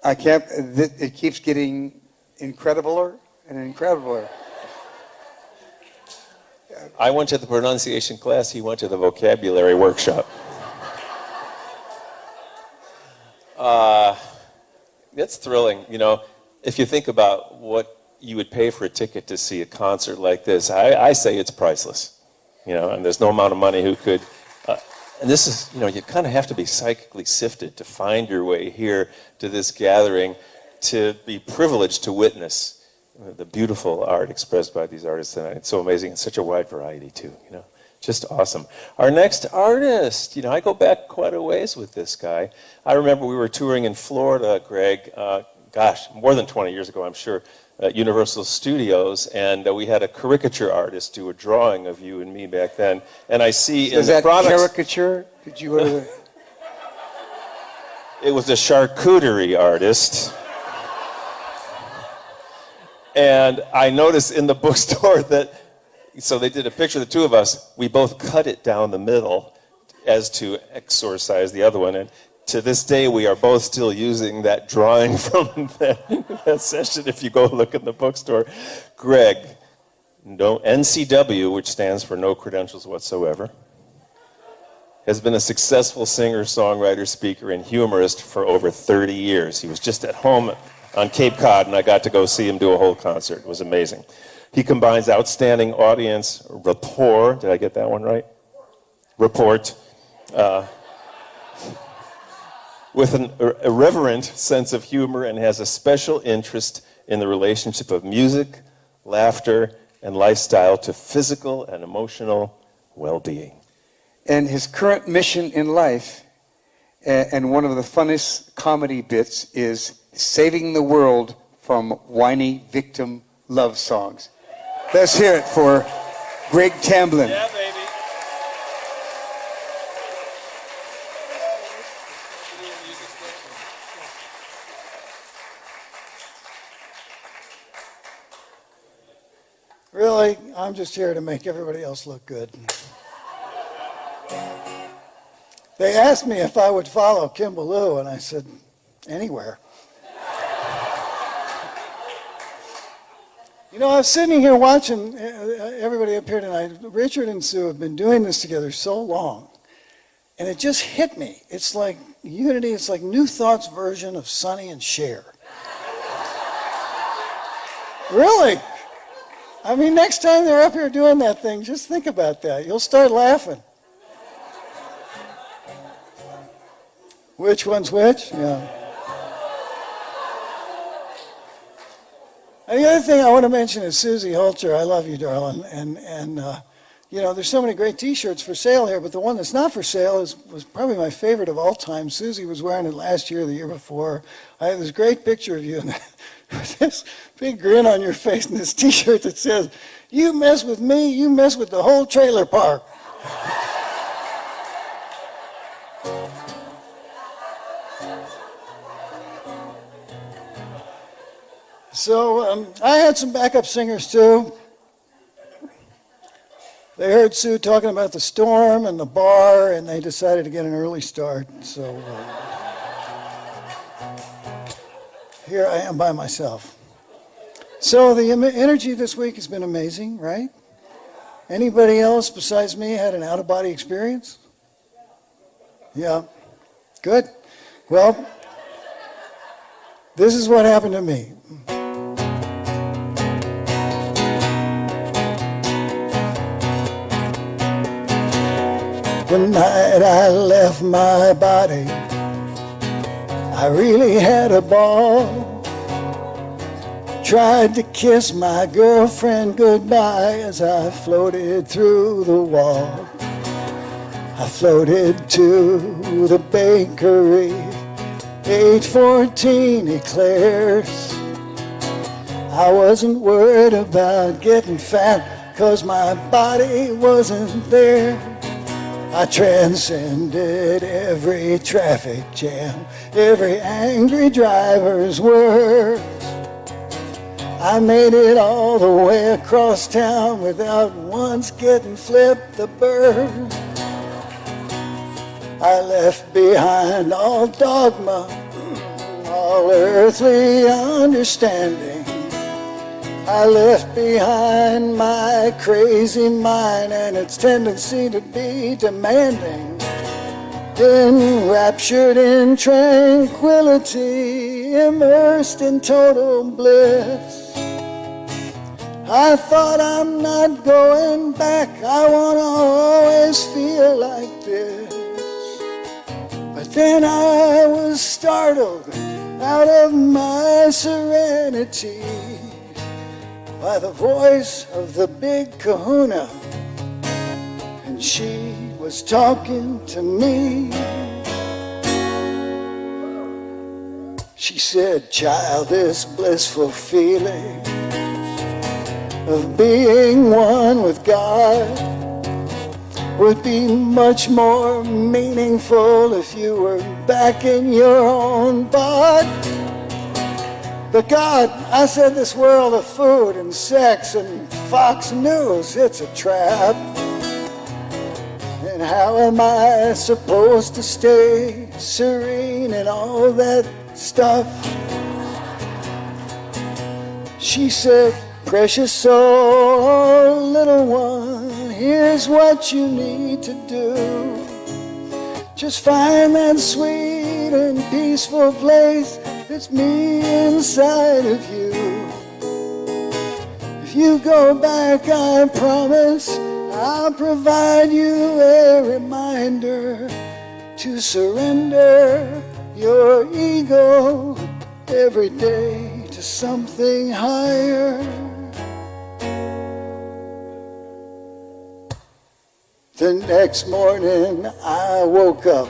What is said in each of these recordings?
I can't, it keeps getting incredibler and incredibler. I went to the pronunciation class, he went to the vocabulary workshop. It's thrilling, you know, if you think about what you would pay for a ticket to see a concert like this, I say it's priceless, you know, and there's no amount of money who could, and this is, you know, you kind of have to be psychically sifted to find your way here to this gathering, to be privileged to witness the beautiful art expressed by these artists tonight. It's so amazing, and such a wide variety too, you know. Just awesome. Our next artist, you know, I go back quite a ways with this guy. I remember we were touring in Florida, Greg, gosh, more than 20 years ago, I'm sure, at Universal Studios, and we had a caricature artist do a drawing of you and me back then. And I see in the products... caricature? Did you go to the... It was a charcuterie artist. And I noticed in the bookstore that, so they did a picture of the two of us, we both cut it down the middle as to exorcise the other one. And to this day, we are both still using that drawing from that session if you go look in the bookstore. Greg, no, NCW, which stands for no credentials whatsoever, has been a successful singer, songwriter, speaker, and humorist for over 30 years. He was just at home on Cape Cod, and I got to go see him do a whole concert. It was amazing. He combines outstanding audience rapport, did I get that one right? Report. With an irreverent sense of humor, and has a special interest in the relationship of music, laughter, and lifestyle to physical and emotional well-being. And his current mission in life, and one of the funnest comedy bits, is saving the world from whiny victim love songs. Let's hear it for Greg Tamblyn. Yeah, baby. Really, I'm just here to make everybody else look good. They asked me if I would follow Kimbaloo, and I said, anywhere. You know, I was sitting here watching everybody up here tonight. Richard and Sue have been doing this together so long, and it just hit me. It's like Unity, it's like New Thought's version of Sonny and Cher. Really? I mean, next time they're up here doing that thing, just think about that. You'll start laughing. Which one's which? Yeah. And the other thing I want to mention is Susie Holter. I love you, darling. And you know, there's so many great T-shirts for sale here, but the one that's not for sale was probably my favorite of all time. Susie was wearing it last year, the year before. I have this great picture of you with this big grin on your face and this T-shirt that says, "You mess with me, you mess with the whole trailer park." So I had some backup singers too. They heard Sue talking about the storm and the bar, and they decided to get an early start. So here I am by myself. So the energy this week has been amazing, right? Anybody else besides me had an out-of-body experience? Yeah, good. Well, this is what happened to me. The night I left my body, I really had a ball. Tried to kiss my girlfriend goodbye as I floated through the wall. I floated to the bakery, 814 eclairs. I wasn't worried about getting fat, 'cause my body wasn't there. I transcended every traffic jam, every angry driver's words. I made it all the way across town without once getting flipped the bird. I left behind all dogma, all all earthly understanding. I left behind my crazy mind and its tendency to be demanding. Enraptured in tranquility, immersed in total bliss. I thought I'm not going back, I wanna always feel like this. But then I was startled out of my serenity by the voice of the big kahuna, and she was talking to me. She said, child, this blissful feeling of being one with God would be much more meaningful if you were back in your own body. But God, I said, this world of food and sex and Fox News, it's a trap. And how am I supposed to stay serene in all that stuff? She said, precious soul, little one, here's what you need to do. Just find that sweet and peaceful place that's me inside of you. If you go back, I promise I'll provide you a reminder to surrender your ego every day to something higher. The next morning I woke up,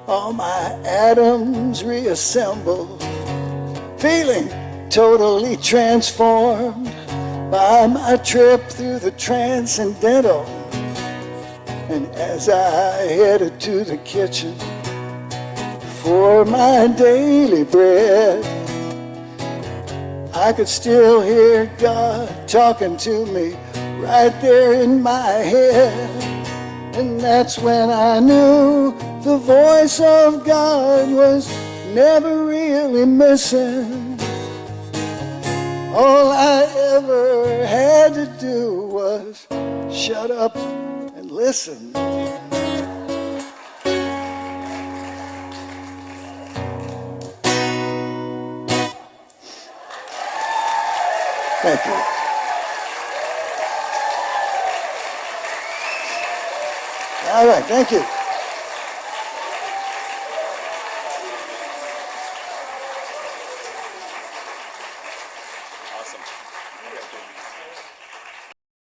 all my atoms reassembled, feeling totally transformed by my trip through the transcendental. And as I headed to the kitchen for my daily bread, I could still hear God talking to me right there in my head. And that's when I knew the voice of God was never really missing. All I ever had to do was shut up and listen. Thank you. All right, thank you. Awesome.